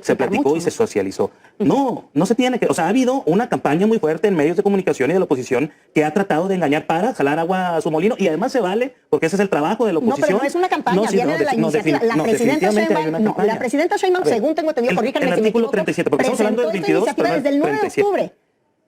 se platicó y se socializó. No, no se tiene que... O sea, ha habido una campaña muy fuerte en medios de comunicación y de la oposición que ha tratado de engañar para jalar agua a su molino, y además se vale, porque ese es el trabajo de la oposición. No, pero no es una campaña, viene de la iniciativa. La presidenta Sheinbaum, según tengo entendido, corríjanme si me equivoco, 37, porque estamos hablando del 22, iniciativa desde el 9 de octubre.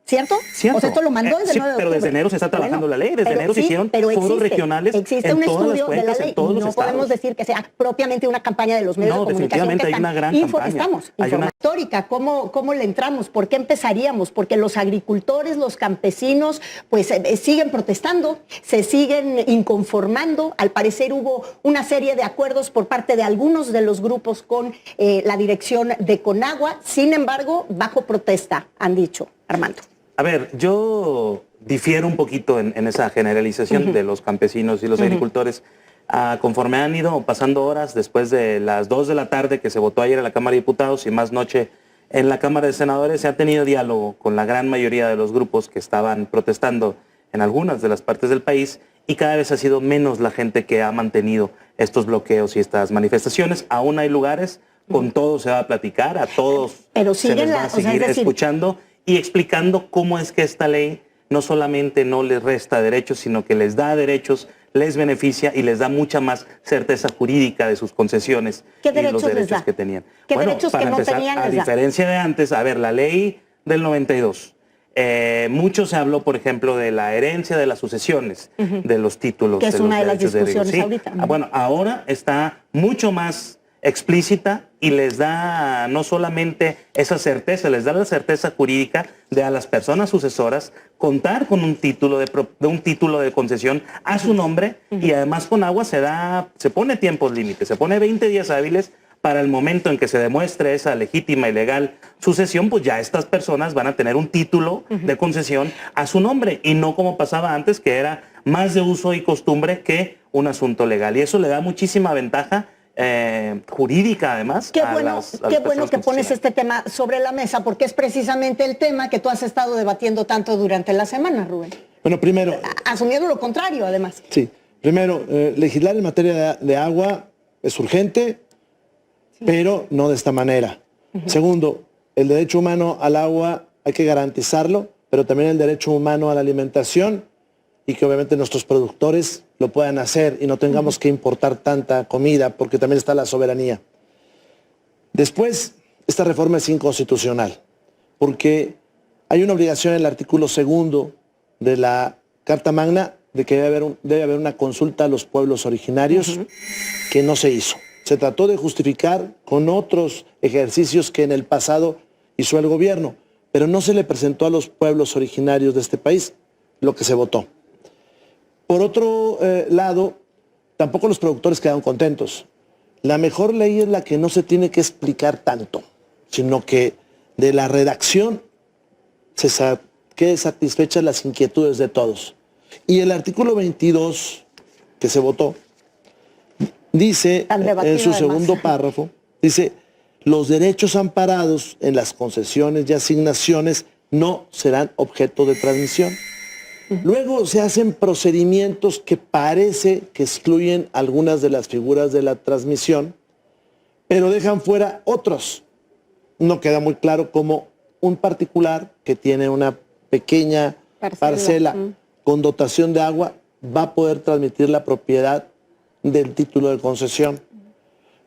¿Cierto? Cierto. O sea, esto lo mandó desde el 9 de octubre. Pero desde enero se está trabajando la ley, desde enero se hicieron foros regionales existe un estudio de la ley, no podemos decir que sea propiamente una campaña de los medios de comunicación. Definitivamente hay una gran campaña. Estamos histórica, ¿cómo le entramos? ¿Por qué empezaríamos? Porque los agricultores, los campesinos, pues siguen protestando, se siguen inconformando. Al parecer hubo una serie de acuerdos por parte de algunos de los grupos con la dirección de Conagua, sin embargo, bajo protesta, han dicho. Armando. A ver, yo difiero un poquito en esa generalización de los campesinos y los agricultores. Conforme han ido pasando horas, después de las 2 de la tarde que se votó ayer en la Cámara de Diputados y más noche en la Cámara de Senadores, se ha tenido diálogo con la gran mayoría de los grupos que estaban protestando en algunas de las partes del país, y cada vez ha sido menos la gente que ha mantenido estos bloqueos y estas manifestaciones. Aún hay lugares, con todos se va a platicar, a todos se les va a seguir escuchando y explicando cómo es que esta ley no solamente no les resta derechos, sino que les da derechos, les beneficia y les da mucha más certeza jurídica de sus concesiones y los derechos que tenían. ¿Qué derechos que no tenían? A diferencia de antes, a ver, la ley del 92, mucho se habló, por ejemplo, de la herencia de las sucesiones, de los títulos. Que es una de las discusiones ahorita. Bueno, ahora está mucho más explícita y les da no solamente esa certeza, les da la certeza jurídica de a las personas sucesoras contar con un título de concesión a su nombre, y además con agua se pone tiempos límites, se pone 20 días hábiles para el momento en que se demuestre esa legítima y legal sucesión. Pues ya estas personas van a tener un título de concesión a su nombre, y no como pasaba antes, que era más de uso y costumbre que un asunto legal, y eso le da muchísima ventaja jurídica, además. Qué bueno que pones este tema sobre la mesa, porque es precisamente el tema que tú has estado debatiendo tanto durante la semana, Rubén. Bueno, primero... Asumiendo lo contrario, además. Sí. Primero, legislar en materia de agua es urgente, pero no de esta manera. Segundo, el derecho humano al agua hay que garantizarlo, pero también el derecho humano a la alimentación, y que obviamente nuestros productores lo puedan hacer y no tengamos que importar tanta comida, porque también está la soberanía. Después, esta reforma es inconstitucional, porque hay una obligación en el artículo 2 de la Carta Magna de que debe haber una consulta a los pueblos originarios, que no se hizo. Se trató de justificar con otros ejercicios que en el pasado hizo el gobierno, pero no se le presentó a los pueblos originarios de este país lo que se votó. Por otro lado, tampoco los productores quedaron contentos. La mejor ley es la que no se tiene que explicar tanto, sino que de la redacción quede satisfechas las inquietudes de todos. Y el artículo 22 que se votó dice, en su segundo párrafo, dice: los derechos amparados en las concesiones y asignaciones no serán objeto de transmisión. Luego se hacen procedimientos que parece que excluyen algunas de las figuras de la transmisión, pero dejan fuera otros. No queda muy claro cómo un particular que tiene una pequeña parcela con dotación de agua va a poder transmitir la propiedad del título de concesión.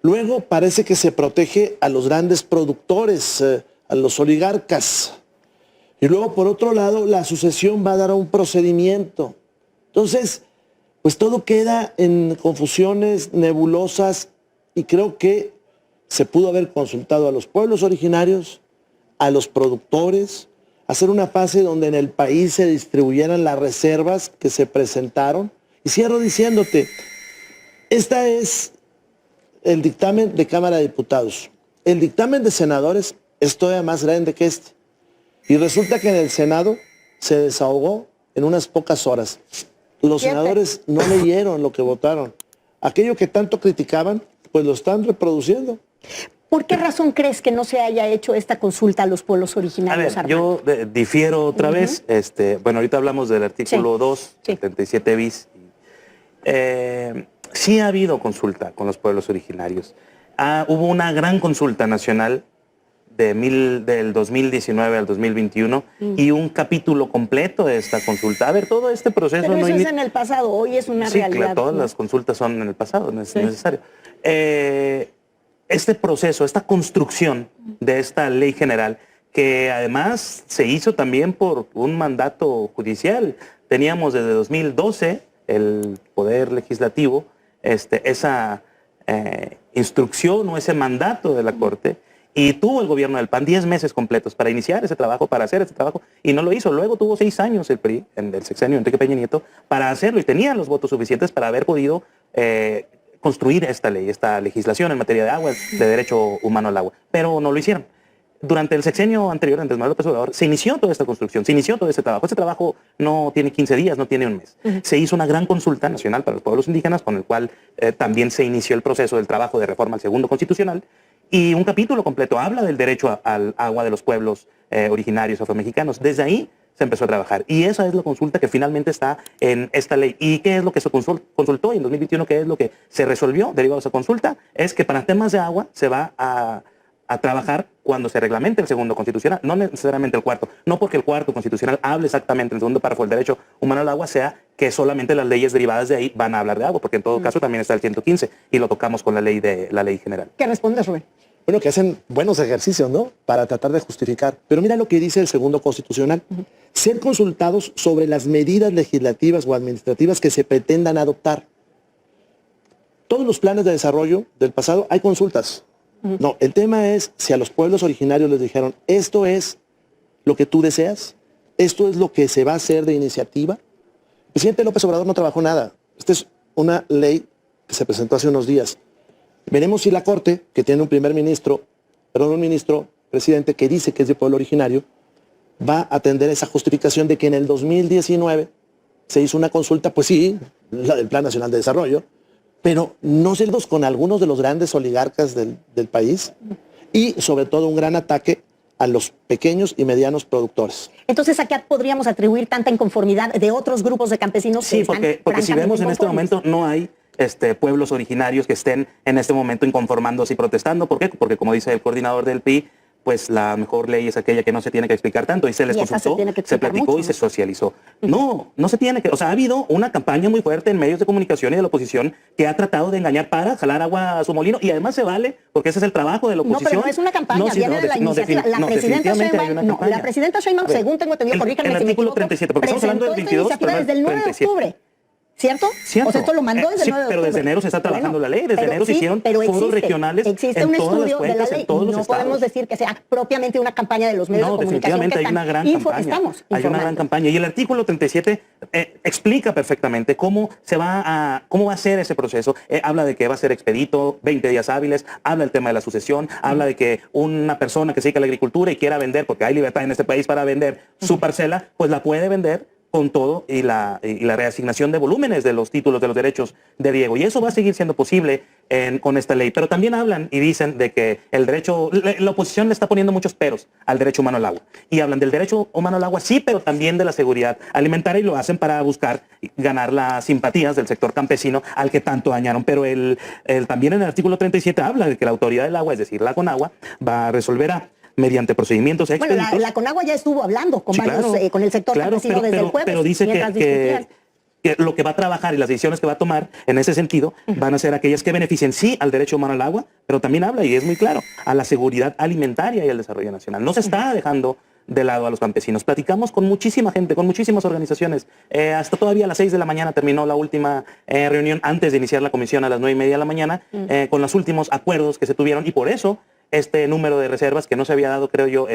Luego parece que se protege a los grandes productores, a los oligarcas. Y luego, por otro lado, la sucesión va a dar a un procedimiento. Entonces, pues todo queda en confusiones nebulosas, y creo que se pudo haber consultado a los pueblos originarios, a los productores, hacer una fase donde en el país se distribuyeran las reservas que se presentaron. Y cierro diciéndote, esta es el dictamen de Cámara de Diputados. El dictamen de senadores es todavía más grande que este. Y resulta que en el Senado se desahogó en unas pocas horas. Los senadores no leyeron lo que votaron. Aquello que tanto criticaban, pues lo están reproduciendo. ¿Por qué razón crees que no se haya hecho esta consulta a los pueblos originarios, Armando? Yo difiero otra vez. Bueno, ahorita hablamos del artículo 2, 77 bis. Sí ha habido consulta con los pueblos originarios. Hubo una gran consulta nacional del 2019 al 2021 y un capítulo completo de esta consulta. A ver, todo este proceso... Pero eso no es en el pasado, hoy es una sí, realidad. claro, todas ¿no? las consultas son en el pasado, no es necesario. Este proceso, esta construcción de esta ley general, que además se hizo también por un mandato judicial. Teníamos desde 2012 el Poder Legislativo, esa instrucción o ese mandato de la Corte, y tuvo el gobierno del PAN 10 meses completos para iniciar ese trabajo, para hacer ese trabajo, y no lo hizo. Luego tuvo 6 años el PRI, en el sexenio de Enrique Peña Nieto, para hacerlo, y tenían los votos suficientes para haber podido construir esta ley, esta legislación en materia de agua, de derecho humano al agua, pero no lo hicieron. Durante el sexenio anterior, Andrés Manuel López Obrador, se inició toda esta construcción, se inició todo este trabajo. Este trabajo no tiene 15 días, no tiene un mes. Se hizo una gran consulta nacional para los pueblos indígenas, con el cual también se inició el proceso del trabajo de reforma al segundo constitucional, y un capítulo completo habla del derecho al agua de los pueblos originarios afromexicanos. Desde ahí se empezó a trabajar, y esa es la consulta que finalmente está en esta ley. ¿Y qué es lo que se consultó? Y en 2021, ¿qué es lo que se resolvió derivado de esa consulta? Es que para temas de agua se va a trabajar cuando se reglamente el segundo constitucional, no necesariamente el cuarto. No porque el cuarto constitucional hable exactamente el segundo párrafo del derecho humano al agua, sea que solamente las leyes derivadas de ahí van a hablar de agua, porque en todo caso también está el 115 y lo tocamos con la ley general. ¿Qué respondes, Rubén? Bueno, que hacen buenos ejercicios, ¿no? Para tratar de justificar. Pero mira lo que dice el segundo constitucional. Ser consultados sobre las medidas legislativas o administrativas que se pretendan adoptar. Todos los planes de desarrollo del pasado hay consultas. No, el tema es si a los pueblos originarios les dijeron, esto es lo que tú deseas, esto es lo que se va a hacer de iniciativa. El presidente López Obrador no trabajó nada. Esta es una ley que se presentó hace unos días. Veremos si la Corte, que tiene un ministro, presidente, que dice que es de pueblo originario, va a atender esa justificación de que en el 2019 se hizo una consulta, pues sí, la del Plan Nacional de Desarrollo, pero no celos con algunos de los grandes oligarcas del país y sobre todo un gran ataque a los pequeños y medianos productores. Entonces, ¿a qué podríamos atribuir tanta inconformidad de otros grupos de campesinos? Sí, porque si vemos en este momento no hay pueblos originarios que estén en este momento inconformándose y protestando. ¿Por qué? Porque como dice el coordinador del PRI, pues la mejor ley es aquella que no se tiene que explicar tanto, y se les consultó, se platicó mucho, y se socializó. No se tiene que, o sea, ha habido una campaña muy fuerte en medios de comunicación y de la oposición que ha tratado de engañar para jalar agua a su molino, y además se vale, porque ese es el trabajo de la oposición. No, pero no es una campaña, viene de la iniciativa. La presidenta Sheinbaum, según tengo entendido, corríjanme si me equivoco, 37, porque estamos hablando del 22, pero desde el 9 de octubre. ¿Cierto? Cierto. O sea, esto lo mandó desde el 9 de octubre. Pero desde enero se está trabajando la ley. Desde enero se hicieron foros regionales. Existe un estudio de la ley. No podemos decir que sea propiamente una campaña de los medios de comunicación. No, definitivamente hay una gran campaña. Hay una gran campaña. Y el artículo 37 explica perfectamente cómo va a ser ese proceso. Habla de que va a ser expedito, 20 días hábiles. Habla del tema de la sucesión. Habla de que una persona que se dedica a la agricultura y quiera vender, porque hay libertad en este país para vender su parcela, pues la puede vender con todo y la reasignación de volúmenes de los títulos de los derechos de riego. Y eso va a seguir siendo posible con esta ley. Pero también hablan y dicen de que el derecho, la oposición le está poniendo muchos peros al derecho humano al agua. Y hablan del derecho humano al agua, sí, pero también de la seguridad alimentaria, y lo hacen para buscar ganar las simpatías del sector campesino al que tanto dañaron. Pero también en el artículo 37 habla de que la autoridad del agua, es decir, la Conagua, resolverá mediante procedimientos expeditos. Bueno, la Conagua ya estuvo hablando con con el sector campesino desde el jueves. Pero dice que lo que va a trabajar y las decisiones que va a tomar en ese sentido van a ser aquellas que beneficien sí al derecho humano al agua, pero también habla, y es muy claro, a la seguridad alimentaria y al desarrollo nacional. No se está dejando de lado a los campesinos. Platicamos con muchísima gente, con muchísimas organizaciones. Hasta todavía a las 6 de la mañana terminó la última reunión antes de iniciar la comisión a las 9:30 de la mañana, con los últimos acuerdos que se tuvieron, y por eso este número de reservas que no se había dado, creo yo,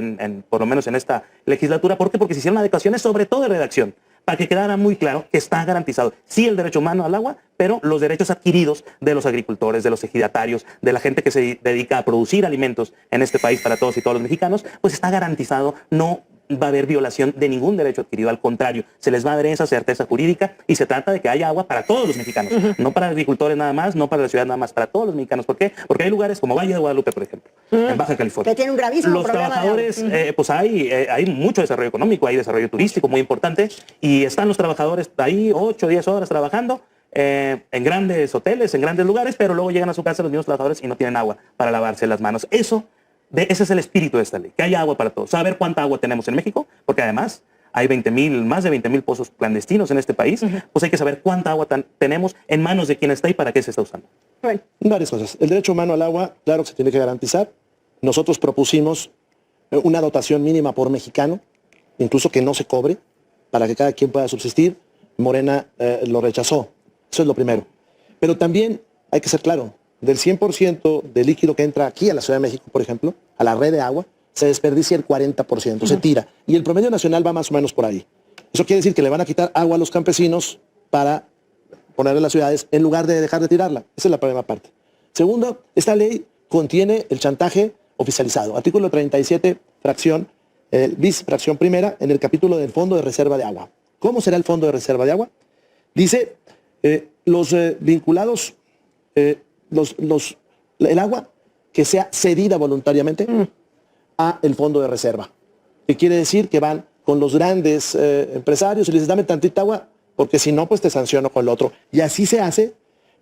por lo menos en esta legislatura. ¿Por qué? Porque se hicieron adecuaciones, sobre todo de redacción, para que quedara muy claro que está garantizado, sí, el derecho humano al agua, pero los derechos adquiridos de los agricultores, de los ejidatarios, de la gente que se dedica a producir alimentos en este país para todos y todos los mexicanos, pues está garantizado. No va a haber violación de ningún derecho adquirido, al contrario, se les va a dar esa certeza jurídica, y se trata de que haya agua para todos los mexicanos, no para agricultores nada más, no para la ciudad nada más, para todos los mexicanos. ¿Por qué? Porque hay lugares como Valle de Guadalupe, por ejemplo, en Baja California, que tiene un gravísimo los problema trabajadores, pues hay mucho desarrollo económico, hay desarrollo turístico muy importante, y están los trabajadores ahí 8 o 10 horas trabajando en grandes hoteles, en grandes lugares, pero luego llegan a su casa los mismos trabajadores y no tienen agua para lavarse las manos. Eso Ese es el espíritu de esta ley, que haya agua para todos. Saber cuánta agua tenemos en México, porque además hay más de 20,000 pozos clandestinos en este país, pues hay que saber cuánta agua tenemos, en manos de quién está y para qué se está usando. Bueno, Varias cosas. El derecho humano al agua, claro que se tiene que garantizar. Nosotros propusimos una dotación mínima por mexicano, incluso que no se cobre, para que cada quien pueda subsistir. Morena lo rechazó. Eso es lo primero. Pero también hay que ser claro, del 100% de líquido que entra aquí a la Ciudad de México, por ejemplo, a la red de agua, se desperdicia el 40%, se tira. Y el promedio nacional va más o menos por ahí. Eso quiere decir que le van a quitar agua a los campesinos para ponerla en las ciudades en lugar de dejar de tirarla. Esa es la primera parte. Segundo, esta ley contiene el chantaje oficializado. Artículo 37, fracción, bis, fracción primera, en el capítulo del Fondo de Reserva de Agua. ¿Cómo será el Fondo de Reserva de Agua? Dice, los vinculados, el agua que sea cedida voluntariamente a el Fondo de Reserva. Que quiere decir que van con los grandes empresarios y les dicen, dame tantita agua, porque si no, pues te sanciono con el otro. Y así se hace,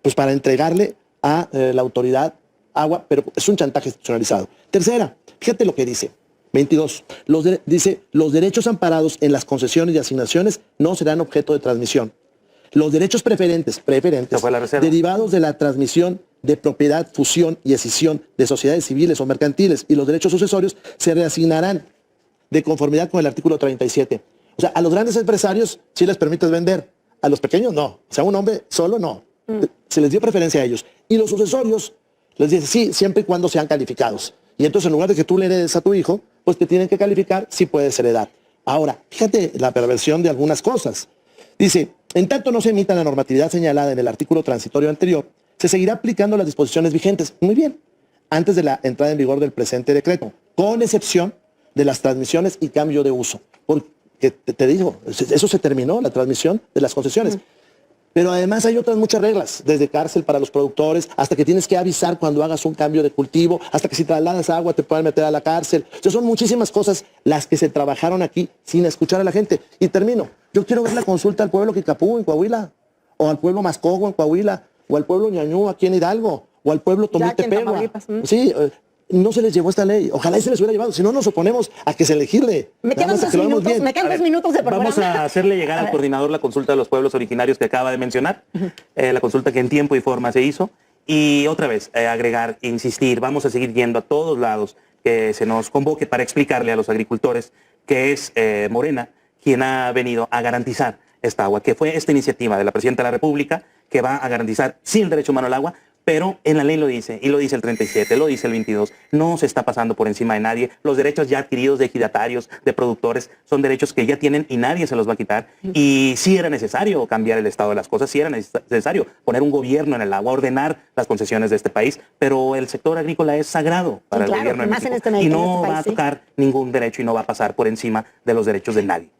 pues para entregarle a la autoridad agua, pero es un chantaje institucionalizado. Tercera, fíjate lo que dice, 22, dice, los derechos amparados en las concesiones y asignaciones no serán objeto de transmisión. Los derechos preferentes derivados de la transmisión de propiedad, fusión y escisión de sociedades civiles o mercantiles y los derechos sucesorios se reasignarán de conformidad con el artículo 37. O sea, a los grandes empresarios sí les permites vender, a los pequeños no. O sea, un hombre solo no. Se les dio preferencia a ellos. Y los sucesorios les dice sí, siempre y cuando sean calificados. Y entonces en lugar de que tú le heredes a tu hijo, pues te tienen que calificar si puedes heredar. Ahora, fíjate la perversión de algunas cosas. Dice, en tanto no se emita la normatividad señalada en el artículo transitorio anterior, se seguirá aplicando las disposiciones vigentes. Muy bien. Antes de la entrada en vigor del presente decreto, con excepción de las transmisiones y cambio de uso. Porque te digo, eso se terminó, la transmisión de las concesiones. Pero además hay otras muchas reglas, desde cárcel para los productores, hasta que tienes que avisar cuando hagas un cambio de cultivo, hasta que si trasladas agua te pueden meter a la cárcel. O sea, son muchísimas cosas las que se trabajaron aquí sin escuchar a la gente. Y termino. Yo quiero ver la consulta al pueblo Kikapú en Coahuila, o al pueblo Mascogo en Coahuila, o al pueblo Ñañú aquí en Hidalgo, o al pueblo Tomitepegua. Sí, no se les llevó esta ley. Ojalá y se les hubiera llevado. Si no, nos oponemos a que se legisle. Me quedan 2 minutos de programa. Vamos a hacerle llegar al coordinador la consulta de los pueblos originarios que acaba de mencionar, la consulta que en tiempo y forma se hizo. Y otra vez, agregar, insistir, vamos a seguir yendo a todos lados que se nos convoque para explicarle a los agricultores que es Morena quien ha venido a garantizar esta agua, que fue esta iniciativa de la Presidenta de la República que va a garantizar sí el derecho humano al agua, pero en la ley lo dice, y lo dice el 37, lo dice el 22, no se está pasando por encima de nadie. Los derechos ya adquiridos de ejidatarios, de productores, son derechos que ya tienen y nadie se los va a quitar. Y sí era necesario cambiar el estado de las cosas, sí era necesario poner un gobierno en el agua, ordenar las concesiones de este país, pero el sector agrícola es sagrado para el gobierno de México y no va a tocar ningún derecho y no va a pasar por encima de los derechos de nadie.